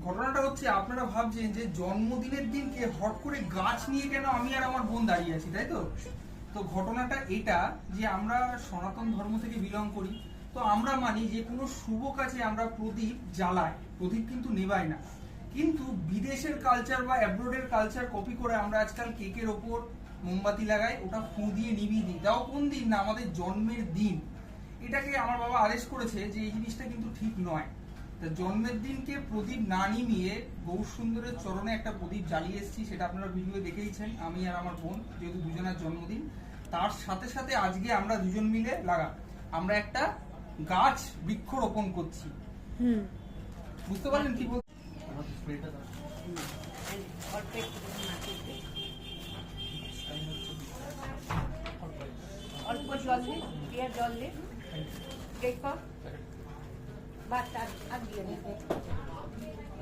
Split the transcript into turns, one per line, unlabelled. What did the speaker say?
ঘটনাটা হচ্ছে আপনারা ভাবছেন যে জন্মদিনের দিনকে হট করে গাছ নিয়ে কেন আমি আর আমার বোন দাঁড়িয়ে আছি, তাই তো? তো ঘটনাটা এটা যে আমরা সনাতন ধর্ম থেকে বিলং করি। তো আমরা মানি যে কোনো শুভ কাজে আমরা প্রদীপ জ্বালাই, প্রদীপ কিন্তু নেবাই না। কিন্তু বিদেশের কালচার বা অ্যাব্রোডের কালচার কপি করে আমরা আজকাল কেকের ওপর মোমবাতি লাগাই, ওটা ফুঁ দিয়ে নিভিয়ে দিই। তাও কোন দিন না, আমাদের জন্মের দিন। এটাকে আমার বাবা আদেশ করেছে যে এই জিনিসটা কিন্তু ঠিক নয়। তা জন্মের দিনকে প্রদীপ না নিমিয়ে গৌর সুন্দরের চরণে একটা প্রদীপ জ্বালিয়ে এসেছি, সেটা আপনারা ভিডিও দেখেইছেন, আমি আর আমার বোন, যেহেতু দুজনের জন্মদিন। তার সাথে সাথে আজকে আমরা দুজন মিলে আমরা একটা গাছ বৃক্ষরোপণ করছি। বুঝতে পারলেন কি বলছি?
অল্প জল দিই, জল দিই, বাস আর দিয়ে